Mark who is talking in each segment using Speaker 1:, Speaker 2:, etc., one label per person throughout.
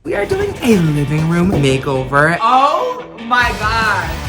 Speaker 1: We are doing a living room makeover. Oh my god.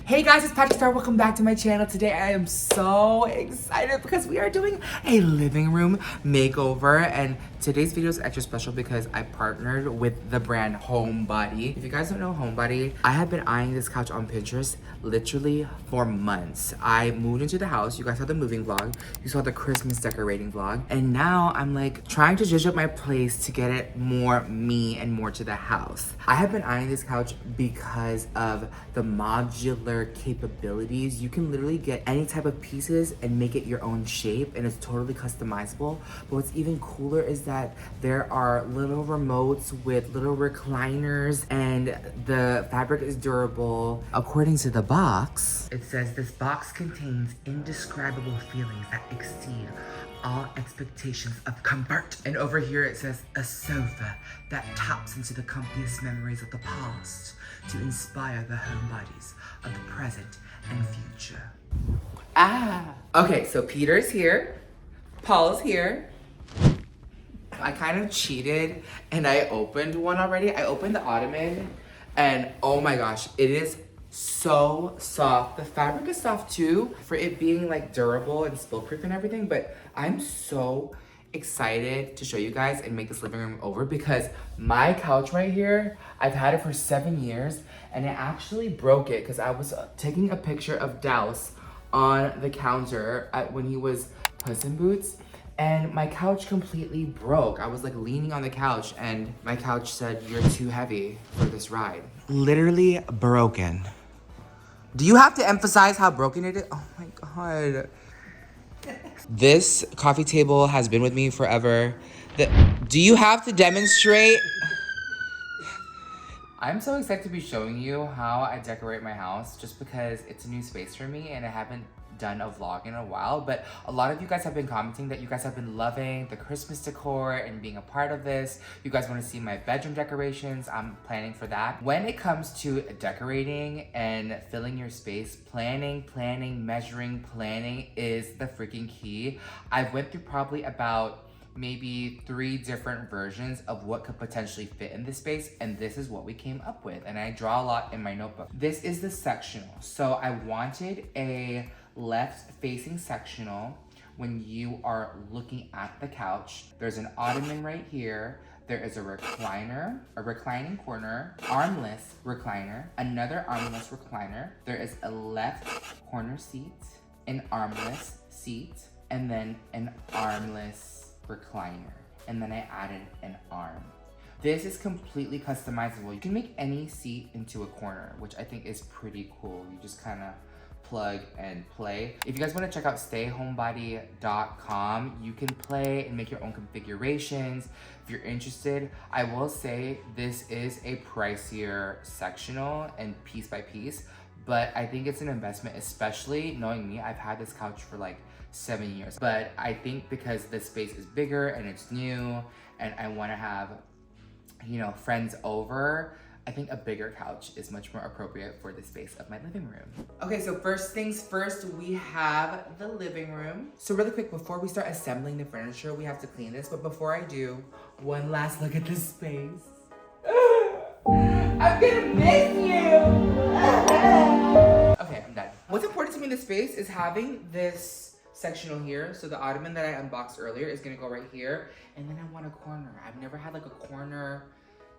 Speaker 1: Hey guys, it's PatrickStarrr. Welcome back to my channel. Today I am so excited because we are doing a living room makeover, and today's video is extra special because I partnered with the brand Homebody. If you guys don't know Homebody, I have been eyeing this couch on Pinterest literally for months. I moved into the house. You guys saw the moving vlog. You saw the Christmas decorating vlog. And now I'm like trying to zhuzh up my place to get it more me and more to the house. I have been eyeing this couch because of the modular capabilities. You can literally get any type of pieces and make it your own shape, and it's totally customizable. But what's even cooler is that there are little remotes with little recliners, and the fabric is durable. According to the box, it says this box contains indescribable feelings that exceed all expectations of comfort. And over here it says a sofa that taps into the comfiest memories of the past to inspire the homebodies of the present and future. Okay, so Peter's here, Paul's here. I kind of cheated and I opened one already. I opened the ottoman and oh my gosh, it is so soft. The fabric is soft too for it being like durable and spill proof and everything, but I'm so excited to show you guys and make this living room over because my couch right here, I've had it for 7 years and it actually broke it because I was taking a picture of Douse on the counter when he was Puss in Boots, and my couch completely broke. I was like leaning on the couch and my couch said, "You're too heavy for this ride." Literally broken. Do you have to emphasize how broken it is? Oh my god. This coffee table has been with me forever. Do you have to demonstrate? I'm so excited to be showing you how I decorate my house just because it's a new space for me and I haven't done a vlog in a while, but a lot of you guys have been commenting that you guys have been loving the Christmas decor and being a part of this. You guys want to see my bedroom decorations. I'm planning for that. When it comes to decorating and filling your space, planning, measuring, planning is the freaking key. I went through probably about maybe 3 different versions of what could potentially fit in this space, and this is what we came up with, and I draw a lot in my notebook. This is the sectional. So I wanted a left facing sectional when you are looking at the couch. There's an ottoman right here. There is a recliner, a reclining corner, armless recliner, another armless recliner. There is a left corner seat, an armless seat, and then an armless recliner, and then I added an arm. This is completely customizable. You can make any seat into a corner, which I think is pretty cool. You just kind of plug and play. If you guys want to check out stayhomebody.com, you can play and make your own configurations. If you're interested, I will say this is a pricier sectional and piece by piece, but I think it's an investment, especially knowing me. I've had this couch for like 7 years, but I think because this space is bigger and it's new and I want to have, you know, friends over, I think a bigger couch is much more appropriate for the space of my living room. Okay, so first things first, we have the living room. So really quick, before we start assembling the furniture, we have to clean this, but before I do, one last look at this space. I'm gonna miss you! Okay, I'm done. What's important to me in this space is having this sectional here. So the ottoman that I unboxed earlier is gonna go right here. And then I want a corner. I've never had like a corner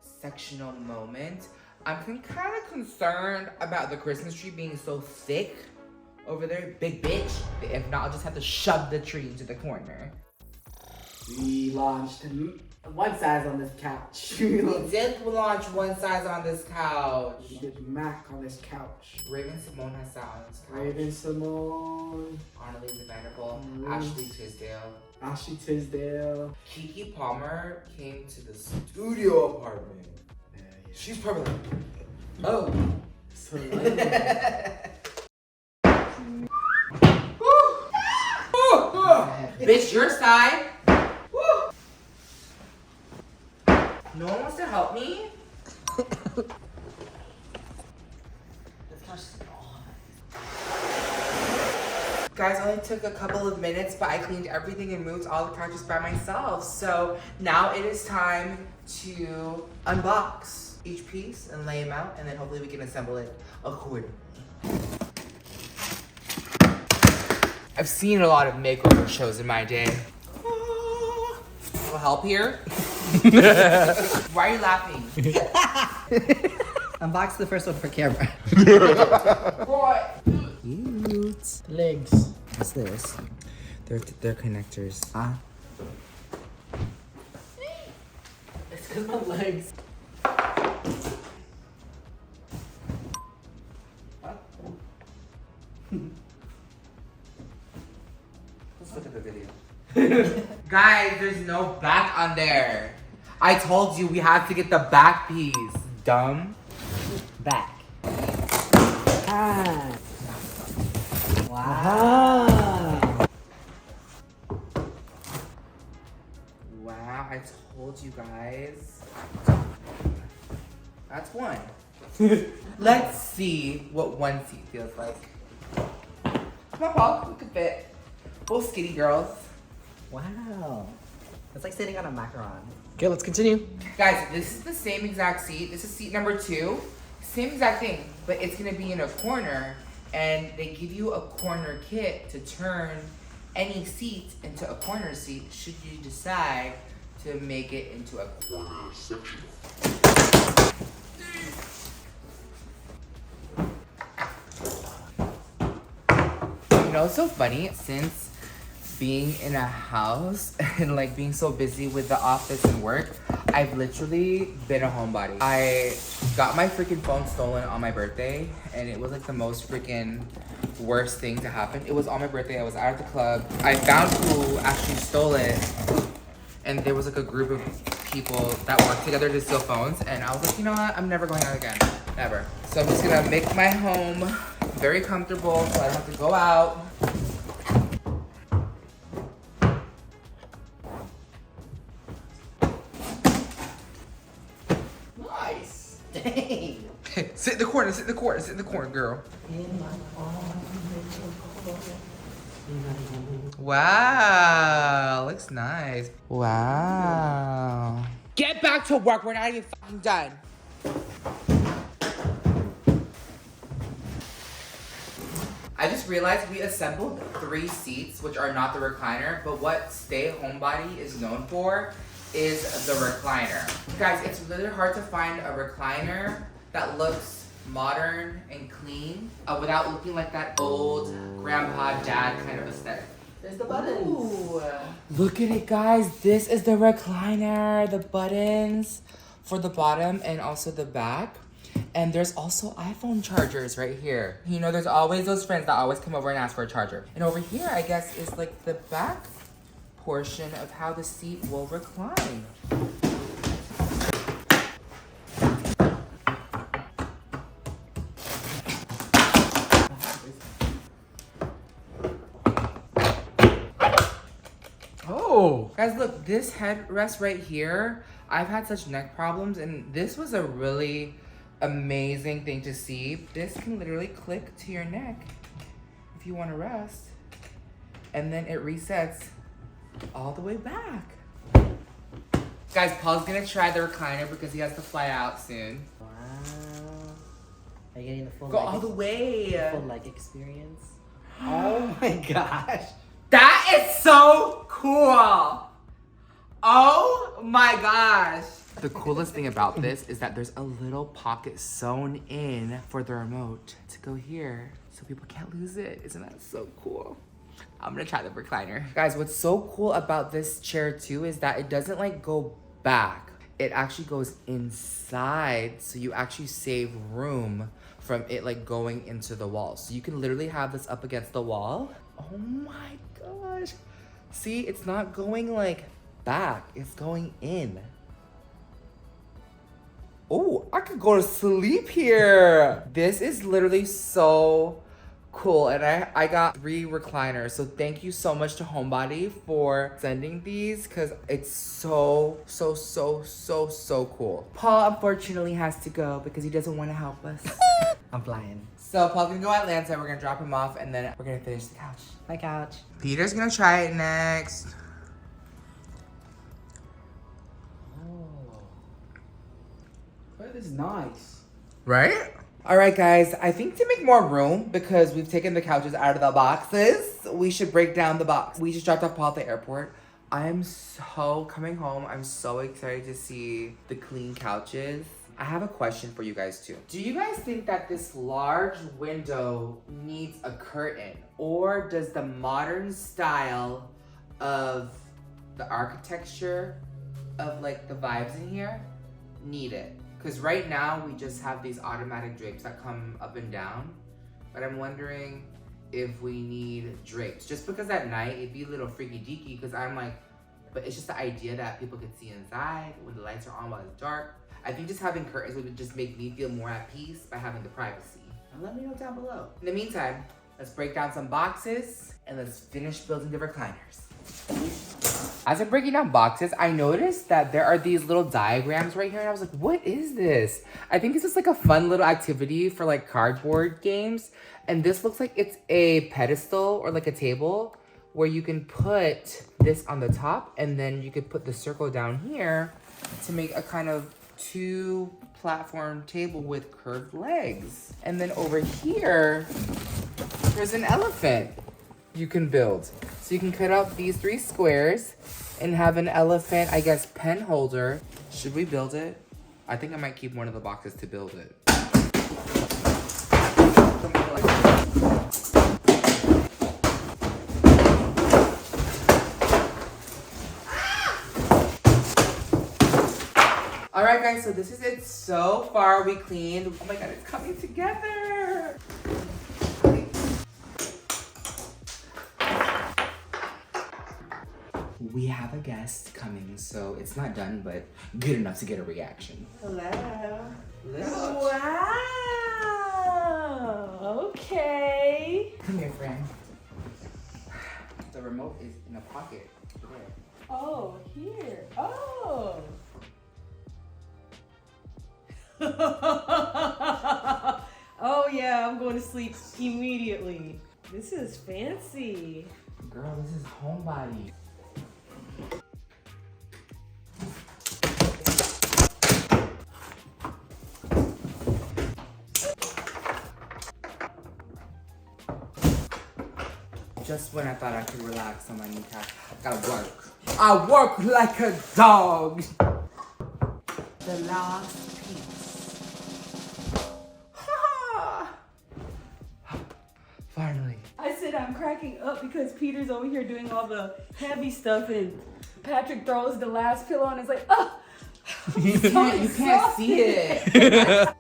Speaker 1: sectional moment. I'm kind of concerned about the Christmas tree being so thick over there. Big bitch. If not, I'll just have to shove the tree into the corner.
Speaker 2: We launched one size on this couch.
Speaker 1: We did launch one size on this couch.
Speaker 2: We did Mac on this couch.
Speaker 1: Raven Simone has sat on this couch.
Speaker 2: Raven Simone.
Speaker 1: Annalise Vanderbilt. Ashley Tisdale.
Speaker 2: Ashley Tisdale.
Speaker 1: Kiki Palmer came to the studio apartment. She's probably like, oh.
Speaker 2: So
Speaker 1: bitch, your side. No one wants to help me?
Speaker 2: Gosh, it's hot.
Speaker 1: Guys, only took a couple of minutes, but I cleaned everything and moved all the couches by myself. So now it is time to unbox each piece and lay them out, and then hopefully we can assemble it accordingly. I've seen a lot of makeover shows in my day. Little help here? Why are you laughing?
Speaker 2: Unbox the first one for camera.
Speaker 1: Boy.
Speaker 2: Cute. Legs.
Speaker 1: What's this? They're connectors.
Speaker 2: It's because my legs.
Speaker 1: Let's look at the video. Guys, there's no back on there. I told you we have to get the back piece. Dumb.
Speaker 2: Back. Ah. Wow.
Speaker 1: Wow, I told you guys. That's one. Let's see what one seat feels like. Come on, Paul, we can fit. Both skinny girls.
Speaker 2: Wow. It's like sitting on a macaron.
Speaker 3: Okay, let's continue.
Speaker 1: Guys, this is the same exact seat. This is seat number 2. Same exact thing, but it's gonna be in a corner, and they give you a corner kit to turn any seat into a corner seat should you decide to make it into a corner section. You know, it's so funny, since being in a house and like being so busy with the office and work, I've literally been a homebody. I got my freaking phone stolen on my birthday, and it was like the most freaking worst thing to happen. It was on my birthday, I was out at the club. I found who actually stole it, and there was like a group of people that worked together to steal phones, and I was like, you know what, I'm never going out again, never. So I'm just gonna make my home very comfortable so I don't have to go out.
Speaker 2: Nice. Dang.
Speaker 1: Sit in the corner, sit in the corner, sit in the corner, girl. Wow, looks nice. Wow. Get back to work, we're not even fucking done. I just realized we assembled 3 seats, which are not the recliner, but what Stay Homebody is known for is the recliner. Guys, it's really hard to find a recliner that looks modern and clean without looking like that old grandpa dad kind of aesthetic.
Speaker 2: There's the buttons.
Speaker 1: Ooh. Look at it, guys. This is the recliner, the buttons for the bottom and also the back. And there's also iPhone chargers right here. You know, there's always those friends that always come over and ask for a charger. And over here, I guess, is like the back portion of how the seat will recline. Oh, guys, look, this headrest right here, I've had such neck problems, and this was a really amazing thing to see. This can literally click to your neck if you want to rest, and then it resets all the way back. Guys, Paul's gonna try the recliner because he has to fly out soon.
Speaker 2: Wow. Are you getting the full
Speaker 1: Go
Speaker 2: leg
Speaker 1: all the way.
Speaker 2: full leg experience? Oh my gosh.
Speaker 1: That is so cool. Oh my gosh. The coolest thing about this is that there's a little pocket sewn in for the remote to go here so people can't lose it. Isn't that so cool? I'm gonna try the recliner. Guys, what's so cool about this chair too is that it doesn't like go back. It actually goes inside, so you actually save room from it like going into the wall. So you can literally have this up against the wall. Oh my gosh. See, it's not going like back, it's going in. Oh, I could go to sleep here. This is literally so cool. And I got 3 recliners. So thank you so much to Homebody for sending these because it's so cool. Paul unfortunately has to go because he doesn't want to help us.
Speaker 2: I'm flying.
Speaker 1: So Paul's gonna go at Atlanta. We're gonna drop him off and then we're gonna finish the couch.
Speaker 2: My couch.
Speaker 1: Peter's gonna try it next.
Speaker 2: Oh, this is nice.
Speaker 1: Right? All right, guys, I think to make more room, because we've taken the couches out of the boxes, we should break down the box. We just dropped off Paul at the airport. I'm so coming home. I'm so excited to see the clean couches. I have a question for you guys too. Do you guys think that this large window needs a curtain, or does the modern style of the architecture of like the vibes in here need it? Because right now we just have these automatic drapes that come up and down, but I'm wondering if we need drapes. Just because at night it'd be a little freaky deaky, because I'm like, but it's just the idea that people could see inside when the lights are on while it's dark. I think just having curtains would just make me feel more at peace by having the privacy. And let me know down below. In the meantime, let's break down some boxes and let's finish building the recliners. As I'm breaking down boxes, I noticed that there are these little diagrams right here, and I was like, what is this? I think this is like a fun little activity for like cardboard games. And this looks like it's a pedestal or like a table where you can put this on the top, and then you could put the circle down here to make a kind of 2 platform table with curved legs. And then over here, there's an elephant you can build. So you can cut out these 3 squares and have an elephant, I guess, pen holder. Should we build it? I think I might keep one of the boxes to build it. All right, guys, so this is it so far. We cleaned. Oh my God, it's coming together. We have a guest coming, so it's not done, but good enough to get a reaction.
Speaker 3: Hello.
Speaker 1: Hello.
Speaker 3: Wow. Okay.
Speaker 1: Come here, friend. The remote is in a pocket. There.
Speaker 3: Oh, here. Oh. Oh yeah, I'm going to sleep immediately. This is fancy.
Speaker 1: Girl, this is Homebody. Just when I thought I could relax on my new couch, I gotta work. I work like a dog. The last piece. Finally.
Speaker 3: I said I'm cracking up because Peter's over here doing all the heavy stuff and Patrick throws the last pillow and it's like, oh,
Speaker 1: You can't see it.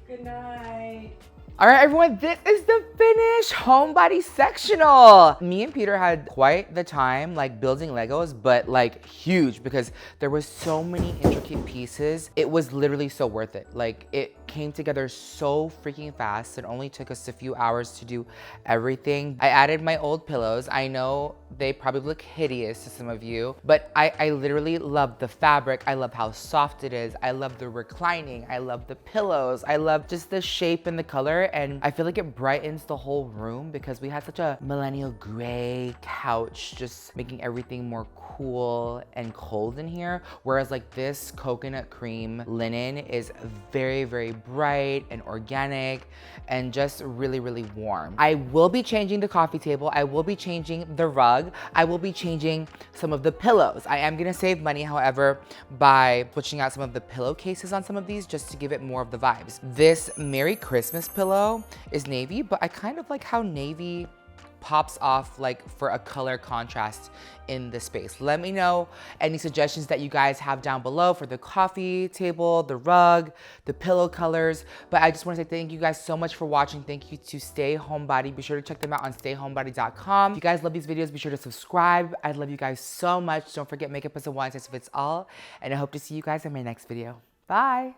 Speaker 3: Good night.
Speaker 1: All right, everyone, this is the finished Homebody sectional. Me and Peter had quite the time like building Legos, but like huge because there was so many intricate pieces. It was literally so worth it. Like it came together so freaking fast. It only took us a few hours to do everything. I added my old pillows. I know they probably look hideous to some of you, but I literally love the fabric. I love how soft it is. I love the reclining. I love the pillows. I love just the shape and the color. And I feel like it brightens the whole room because we had such a millennial gray couch, just making everything more cool and cold in here. Whereas like this coconut cream linen is very, very bright and organic and just really, really warm. I will be changing the coffee table. I will be changing the rug. I will be changing some of the pillows. I am gonna save money, however, by switching out some of the pillowcases on some of these just to give it more of the vibes. This Merry Christmas pillow is navy, but I kind of like how navy pops off like for a color contrast in the space. Let me know any suggestions that you guys have down below for the coffee table, the rug, the pillow colors. But I just want to say thank you guys so much for watching. Thank you to Stay Homebody. Be sure to check them out on stayhomebody.com. If you guys love these videos, be sure to subscribe. I love you guys so much. Don't forget, makeup is a one size fits all. And I hope to see you guys in my next video. Bye.